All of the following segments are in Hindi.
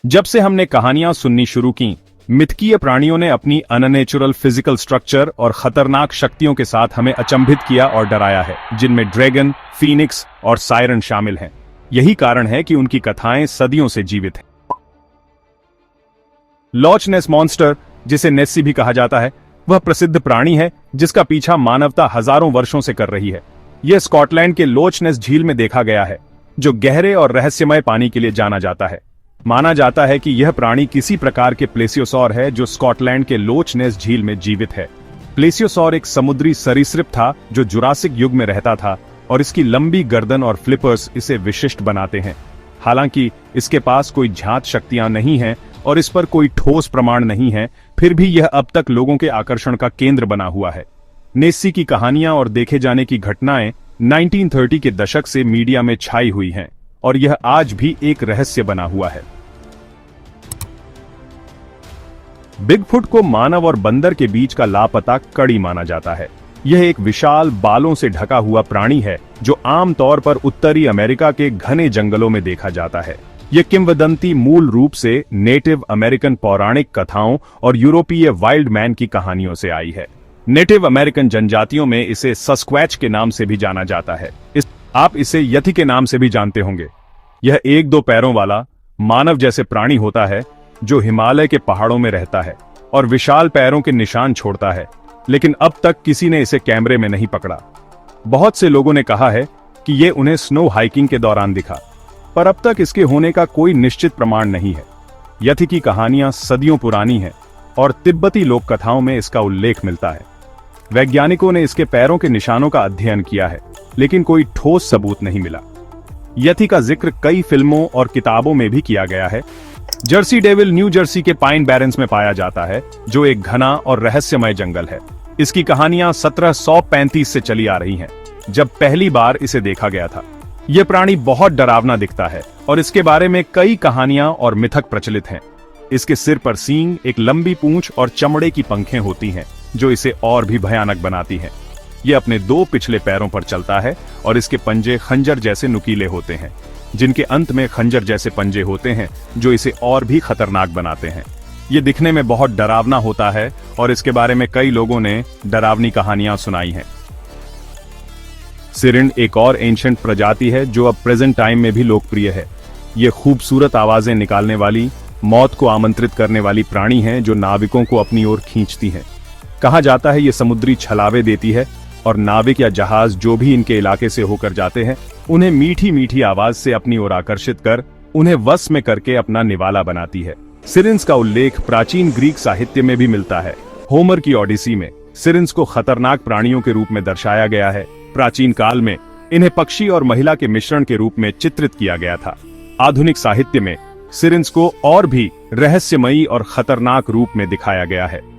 जब से हमने कहानियां सुननी शुरू की, मिथकीय प्राणियों ने अपनी अननेचुरल फिजिकल स्ट्रक्चर और खतरनाक शक्तियों के साथ हमें अचंभित किया और डराया है, जिनमें ड्रैगन, फीनिक्स और सायरन शामिल हैं। यही कारण है कि उनकी कथाएं सदियों से जीवित हैं। लॉच नेस मॉन्स्टर, जिसे नेस्सी भी कहा जाता है, वह प्रसिद्ध प्राणी है जिसका पीछा मानवता हजारों वर्षों से कर रही है। यह स्कॉटलैंड के लोच नेस झील में देखा गया है, जो गहरे और रहस्यमय पानी के लिए जाना जाता है। माना जाता है कि यह प्राणी किसी प्रकार के प्लेसियोसॉर है जो स्कॉटलैंड के लोच नेस झील में जीवित है। प्लेसियोसॉर एक समुद्री सरीसृप था जो जुरासिक युग में रहता था, और इसकी लंबी गर्दन और फ्लिपर्स इसे विशिष्ट बनाते हैं। हालांकि इसके पास कोई ज्ञात शक्तियां नहीं हैं और इस पर कोई ठोस प्रमाण नहीं है, फिर भी यह अब तक लोगों के आकर्षण का केंद्र बना हुआ है। नेस्सी की कहानियां और देखे जाने की घटनाएं 1930 के दशक से मीडिया में छाई हुई हैं, और यह आज भी एक रहस्य बना हुआ है। बिगफुट को मानव और बंदर के बीच का लापता कड़ी माना जाता है। यह एक विशाल बालों से ढका हुआ प्राणी है जो आमतौर पर उत्तरी अमेरिका के घने जंगलों में देखा जाता है। यह किंवदंती मूल रूप से नेटिव अमेरिकन पौराणिक कथाओं और यूरोपीय वाइल्ड मैन की कहानियों से आई है। नेटिव अमेरिकन जनजातियों में इसे सस्क्वैच के नाम से भी जाना जाता है। आप इसे यथी के नाम से भी जानते होंगे। यह 1-2 पैरों वाला मानव जैसे प्राणी होता है जो हिमालय के पहाड़ों में रहता है और विशाल पैरों के निशान छोड़ता है, लेकिन अब तक किसी ने इसे कैमरे में नहीं पकड़ा। बहुत से लोगों ने कहा है कि यह उन्हें स्नो हाइकिंग के दौरान दिखा, पर अब तक इसके होने का कोई निश्चित प्रमाण नहीं है। यथी की कहानियां सदियों पुरानी हैं और तिब्बती लोक कथाओं में इसका उल्लेख मिलता है। वैज्ञानिकों ने इसके पैरों के निशानों का अध्ययन किया है, लेकिन कोई ठोस सबूत नहीं मिला। यथी का जिक्र कई फिल्मों और किताबों में भी किया गया है। जर्सी डेविल न्यू जर्सी के पाइन बैरन्स में पाया जाता है, जो एक घना और रहस्यमय जंगल है। इसकी कहानियां 1735 से चली आ रही हैं, जब पहली बार इसे देखा गया था। यह प्राणी बहुत डरावना दिखता है और इसके बारे में कई कहानियां और मिथक प्रचलित हैं। इसके सिर पर सींग, एक लंबी पूंछ और चमड़े की पंखें होती हैं, जो इसे और भी भयानक बनाती हैं। यह अपने 2 पिछले पैरों पर चलता है और इसके पंजे खंजर जैसे नुकीले होते हैं, जिनके अंत में खंजर जैसे पंजे होते हैं, जो इसे और भी खतरनाक बनाते हैं। यह दिखने में बहुत डरावना होता है और इसके बारे में कई लोगों ने डरावनी कहानियां सुनाई हैं। सिरिन एक और एंशिएंट प्रजाति है जो अब प्रेजेंट टाइम में भी लोकप्रिय है। यह खूबसूरत आवाजें निकालने वाली, मौत को आमंत्रित करने वाली प्राणी है जो नाविकों को अपनी ओर खींचती है। कहा जाता है यह समुद्री छलावे देती है और नाविक या जहाज जो भी इनके इलाके से होकर जाते हैं, उन्हें मीठी मीठी आवाज से अपनी ओर आकर्षित कर उन्हें वश में करके अपना निवाला बनाती है। सिरिन्स का उल्लेख प्राचीन ग्रीक साहित्य में भी मिलता है। होमर की ओडिसी में सिरिन्स को खतरनाक प्राणियों के रूप में दर्शाया गया है। प्राचीन काल में इन्हें पक्षी और महिला के मिश्रण के रूप में चित्रित किया गया था। आधुनिक साहित्य में सिरिन्स को और भी रहस्यमयी और खतरनाक रूप में दिखाया गया है।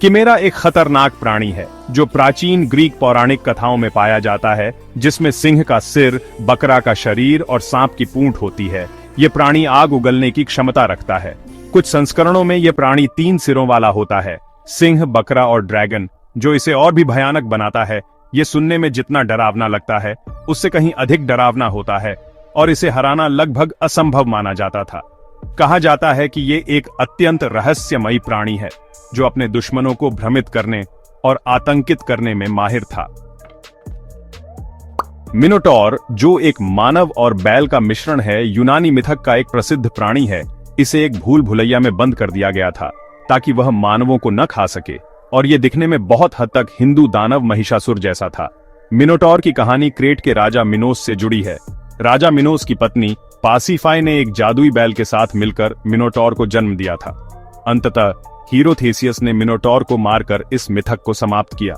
किमेरा एक खतरनाक प्राणी है जो प्राचीन ग्रीक पौराणिक कथाओं में पाया जाता है, जिसमें सिंह का सिर, बकरा का शरीर और सांप की पूंछ होती है। यह प्राणी आग उगलने की क्षमता रखता है। कुछ संस्करणों में यह प्राणी 3 सिरों वाला होता है, सिंह, बकरा और ड्रैगन, जो इसे और भी भयानक बनाता है। यह सुनने में जितना डरावना लगता है, उससे कहीं अधिक डरावना होता है और इसे हराना लगभग असंभव माना जाता था। कहा जाता है कि यह एक अत्यंत रहस्यमयी प्राणी है जो अपने दुश्मनों को भ्रमित करने और आतंकित करने में माहिर था। मिनोटॉर, जो एक मानव और बैल का मिश्रण है, यूनानी मिथक का एक प्रसिद्ध प्राणी है। इसे एक भूल भुलैया में बंद कर दिया गया था ताकि वह मानवों को न खा सके, और यह दिखने में बहुत हद तक हिंदू दानव महिषासुर जैसा था। मिनोटॉर की कहानी क्रेट के राजा मिनोस से जुड़ी है। राजा मिनोस की पत्नी पासीफाई ने एक जादुई बैल के साथ मिलकर मिनोटॉर को जन्म दिया था। अंततः हीरो थेसियस ने मिनोटॉर को मारकर इस मिथक को समाप्त किया।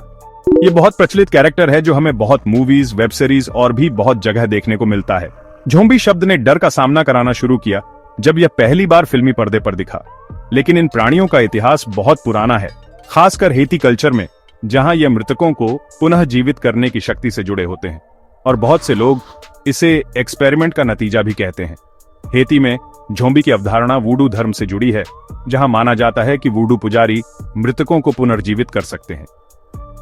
ये बहुत प्रचलित कैरेक्टर है जो हमें बहुत मूवीज, वेब सीरीज और भी बहुत जगह देखने को मिलता है। ज़ॉम्बी शब्द ने डर का सामना कराना शुरू किया जब यह पहली बार फिल्मी पर्दे पर दिखा, लेकिन इन प्राणियों का इतिहास बहुत पुराना है, खासकर हेती कल्चर में, जहां यह मृतकों को पुनः जीवित करने की शक्ति से जुड़े होते हैं, और बहुत से लोग इसे एक्सपेरिमेंट का नतीजा भी कहते हैं। हेती में ज़ॉम्बी की अवधारणा वूडू धर्म से जुड़ी है, जहां माना जाता है कि वूडू पुजारी मृतकों को पुनर्जीवित कर सकते हैं।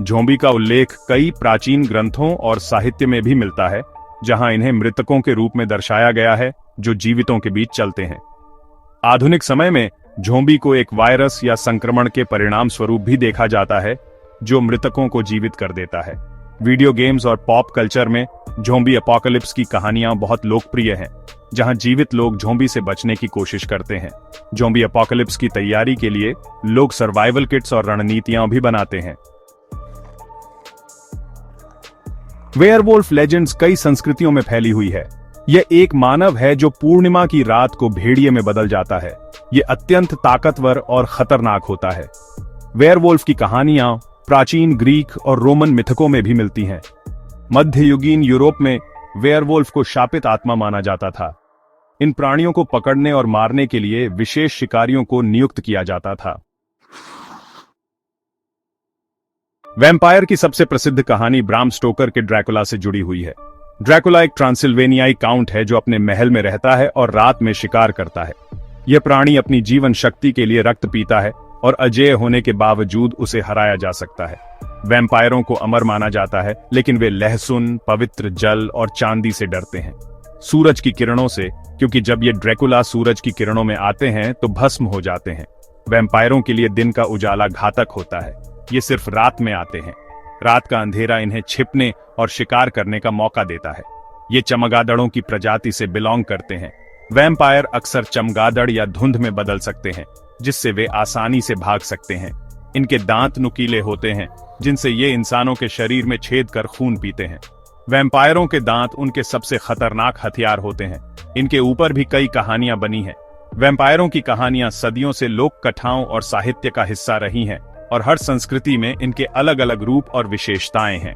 ज़ॉम्बी का उल्लेख कई प्राचीन ग्रंथों और साहित्य में भी मिलता है, जहां इन्हें मृतकों के रूप में दर्शाया गया है जो जीवितों के बीच चलते हैं। आधुनिक समय में ज़ॉम्बी को एक वायरस या संक्रमण के परिणाम स्वरूप भी देखा जाता है जो मृतकों को जीवित कर देता है। वीडियो गेम्स और पॉप कल्चर में ज़ॉम्बी एपोकलिप्स की कहानियां बहुत लोकप्रिय हैं, जहां जीवित लोग ज़ॉम्बी से बचने की कोशिश करते हैं। ज़ॉम्बी एपोकलिप्स की तैयारी के लिए लोग सर्वाइवल किट्स और रणनीतियां भी बनाते हैं। वेयरवुल्फ लेजेंड्स कई संस्कृतियों में फैली हुई है। यह एक मानव है जो पूर्णिमा की रात को भेड़िए में बदल जाता है। यह अत्यंत ताकतवर और खतरनाक होता है। वेयरवुल्फ की कहानियां प्राचीन ग्रीक और रोमन मिथकों में भी मिलती हैं। मध्ययुगीन यूरोप में वेयरवुल्फ को शापित आत्मा माना जाता था। इन प्राणियों को पकड़ने और मारने के लिए विशेष शिकारियों को नियुक्त किया जाता था। वैम्पायर की सबसे प्रसिद्ध कहानी ब्राम स्टोकर के ड्रैकुला से जुड़ी हुई है। ड्रैकुला एक ट्रांसिल्वेनियाई काउंट है जो अपने महल में रहता है और रात में शिकार करता है। यह प्राणी अपनी जीवन शक्ति के लिए रक्त पीता है और अजेय होने के बावजूद उसे हराया जा सकता है। वैम्पायरों को अमर माना जाता है, लेकिन वे लहसुन, पवित्र जल और चांदी से डरते हैं। सूरज की किरणों से, क्योंकि जब ये ड्रैकुला सूरज की किरणों में आते हैं तो भस्म हो जाते हैं। वैम्पायरों के लिए दिन का उजाला घातक होता है। ये सिर्फ रात में आते हैं। रात का अंधेरा इन्हें छिपने और शिकार करने का मौका देता है। ये चमगादड़ों की प्रजाति से बिलोंग करते हैं। वैम्पायर अक्सर चमगादड़ या धुंध में बदल सकते हैं, जिससे वे आसानी से भाग सकते हैं। इनके दांत नुकीले होते हैं, जिनसे ये इंसानों के शरीर में छेद कर खून पीते हैं। वैम्पायरों के दांत उनके सबसे खतरनाक हथियार होते हैं। इनके ऊपर भी कई कहानियां बनी हैं। वैम्पायरों की कहानियां सदियों से लोक कथाओं और साहित्य का हिस्सा रही हैं, और हर संस्कृति में इनके अलग अलग रूप और विशेषताएं हैं।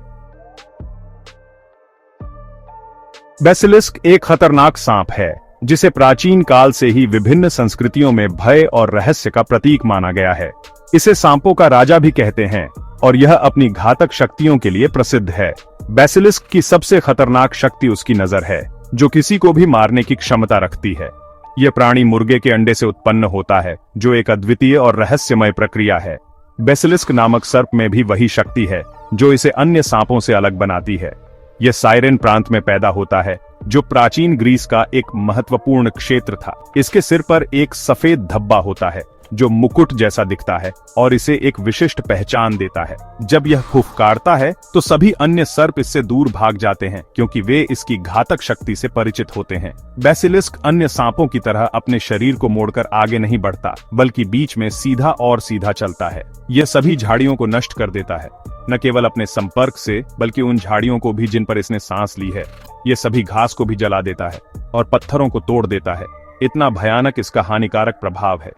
बेसिलिस्क एक खतरनाक सांप है, जिसे प्राचीन काल से ही विभिन्न संस्कृतियों में भय और रहस्य का प्रतीक माना गया है। इसे सांपों का राजा भी कहते हैं, और यह अपनी घातक शक्तियों के लिए प्रसिद्ध है। बेसिलिस्क की सबसे खतरनाक शक्ति उसकी नजर है, जो किसी को भी मारने की क्षमता रखती है। यह प्राणी मुर्गे के अंडे से उत्पन्न होता है, जो एक अद्वितीय और रहस्यमय प्रक्रिया है। बेसिलिस्क नामक सर्प में भी वही शक्ति है जो इसे अन्य सांपों से अलग बनाती है। यह साइरेन प्रांत में पैदा होता है, जो प्राचीन ग्रीस का एक महत्वपूर्ण क्षेत्र था। इसके सिर पर एक सफेद धब्बा होता है जो मुकुट जैसा दिखता है और इसे एक विशिष्ट पहचान देता है। जब यह फुफकारता है तो सभी अन्य सर्प इससे दूर भाग जाते हैं, क्योंकि वे इसकी घातक शक्ति से परिचित होते हैं। बेसिलिस्क अन्य सांपों की तरह अपने शरीर को मोड़कर आगे नहीं बढ़ता, बल्कि बीच में सीधा और सीधा चलता है। यह सभी झाड़ियों को नष्ट कर देता है, न केवल अपने संपर्क से, बल्कि उन झाड़ियों को भी जिन पर इसने सांस ली है। यह सभी घास को भी जला देता है और पत्थरों को तोड़ देता है। इतना भयानक इसका हानिकारक प्रभाव है।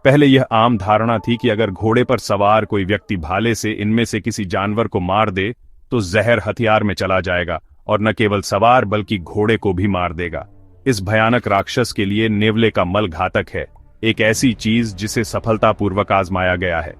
पहले यह आम धारणा थी कि अगर घोड़े पर सवार कोई व्यक्ति भाले से इनमें से किसी जानवर को मार दे तो जहर हथियार में चला जाएगा और न केवल सवार बल्कि घोड़े को भी मार देगा। इस भयानक राक्षस के लिए नेवले का मल घातक है, एक ऐसी चीज जिसे सफलतापूर्वक आजमाया गया है।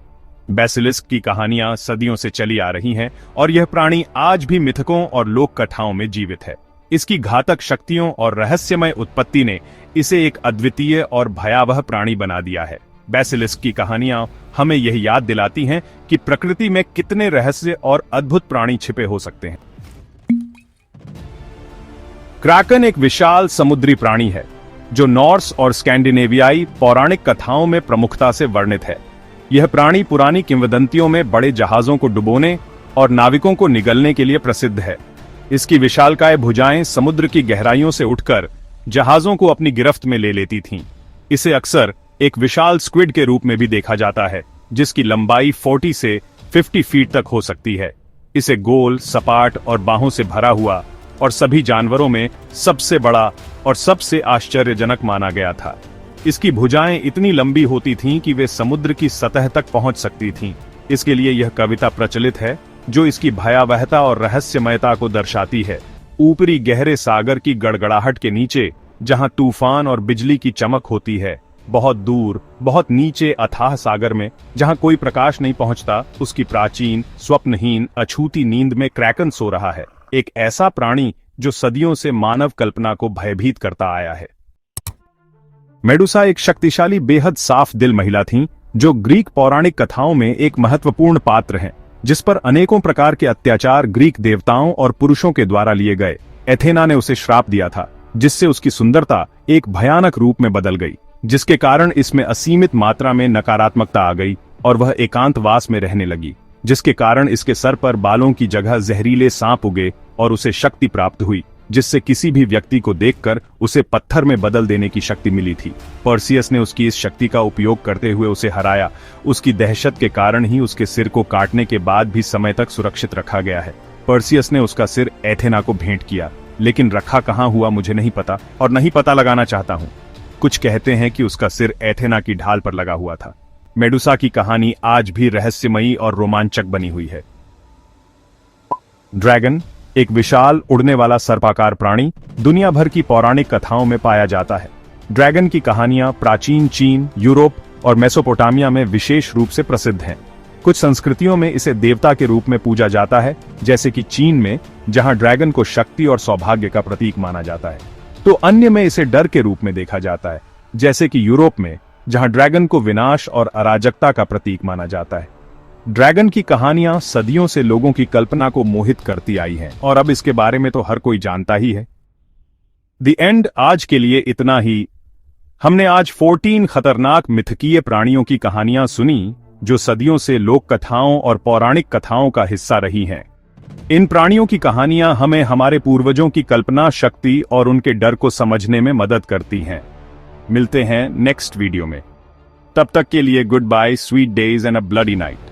बेसिलिस्क की कहानियां सदियों से चली आ रही हैं और यह प्राणी आज भी मिथकों और लोक कथाओं में जीवित है। इसकी घातक शक्तियों और रहस्यमय उत्पत्ति ने इसे एक अद्वितीय और भयावह प्राणी बना दिया है। बेसिलिस्क की कहानियां हमें यह याद दिलाती हैं कि प्रकृति में कितने रहस्य और अद्भुत प्राणी छिपे हो सकते हैं। क्रैकन एक विशाल समुद्री प्राणी है जो नॉर्स और स्कैंडिनेवियाई पौराणिक कथाओं में प्रमुखता से वर्णित है। यह प्राणी पुरानी किंवदंतियों में बड़े जहाजों को डुबोने और नाविकों को निगलने के लिए प्रसिद्ध है। इसकी विशालकाय भुजाएं समुद्र की गहराइयों से उठकर जहाजों को अपनी गिरफ्त में ले लेती थीं। इसे अक्सर एक विशाल स्क्विड के रूप में भी देखा जाता है, जिसकी लंबाई 40 से 50 फीट तक हो सकती है। इसे गोल, सपाट और बाहों से भरा हुआ और सभी जानवरों में सबसे बड़ा और सबसे आश्चर्यजनक माना गया था। इसकी भुजाएं इतनी लंबी होती थीं कि वे समुद्र की सतह तक पहुंच सकती थीं। इसके लिए यह कविता प्रचलित है जो इसकी भयावहता और रहस्यमयता को दर्शाती है। ऊपरी गहरे सागर की गड़गड़ाहट के नीचे, जहां तूफान और बिजली की चमक होती है, बहुत दूर, बहुत नीचे अथाह सागर में, जहां कोई प्रकाश नहीं पहुंचता, उसकी प्राचीन, स्वप्नहीन, अछूती नींद में क्रैकन सो रहा है। एक ऐसा प्राणी जो सदियों से मानव कल्पना को भयभीत करता आया है। मेडुसा एक शक्तिशाली, बेहद साफ दिल महिला थीं, जो ग्रीक पौराणिक कथाओं में एक महत्वपूर्ण पात्र हैं, जिस पर अनेकों प्रकार के अत्याचार ग्रीक देवताओं और पुरुषों के द्वारा लिए गए। एथेना ने उसे श्राप दिया था, जिससे उसकी सुंदरता एक भयानक रूप में बदल गई, जिसके कारण इसमें असीमित मात्रा में नकारात्मकता आ गई और वह एकांतवास में रहने लगी, जिसके कारण इसके सर पर बालों की जगह जहरीले सांप उगे और उसे शक्ति प्राप्त हुई, जिससे किसी भी व्यक्ति को देखकर उसे पत्थर में बदल देने की शक्ति मिली थी। पर्सियस ने उसकी इस शक्ति का उपयोग करते हुए उसे हराया। उसकी दहशत के कारण ही उसके सिर को काटने के बाद भी समय तक सुरक्षित रखा गया है। पर्सियस ने उसका सिर एथेना को भेंट किया, लेकिन रखा कहाँ हुआ मुझे नहीं पता और नहीं पता लगाना चाहता हूँ। कुछ कहते हैं कि उसका सिर एथेना की ढाल पर लगा हुआ था। मेडुसा की कहानी आज भी रहस्यमयी और रोमांचक बनी हुई है। ड्रैगन एक विशाल उड़ने वाला सर्पाकार प्राणी दुनिया भर की पौराणिक कथाओं में पाया जाता है। ड्रैगन की कहानियां प्राचीन चीन, यूरोप और मेसोपोटामिया में विशेष रूप से प्रसिद्ध हैं। कुछ संस्कृतियों में इसे देवता के रूप में पूजा जाता है, जैसे कि चीन में, जहां ड्रैगन को शक्ति और सौभाग्य का प्रतीक माना जाता है। तो अन्य में इसे डर के रूप में देखा जाता है, जैसे कि यूरोप में, जहां ड्रैगन को विनाश और अराजकता का प्रतीक माना जाता है। ड्रैगन की कहानियां सदियों से लोगों की कल्पना को मोहित करती आई हैं और अब इसके बारे में तो हर कोई जानता ही है। द एंड आज के लिए इतना ही। हमने आज 14 खतरनाक मिथकीय प्राणियों की कहानियां सुनी जो सदियों से लोक कथाओं और पौराणिक कथाओं का हिस्सा रही हैं। इन प्राणियों की कहानियां हमें हमारे पूर्वजों की कल्पना शक्ति और उनके डर को समझने में मदद करती हैं। मिलते हैं नेक्स्ट वीडियो में। तब तक के लिए good bye, sweet days and a bloody night.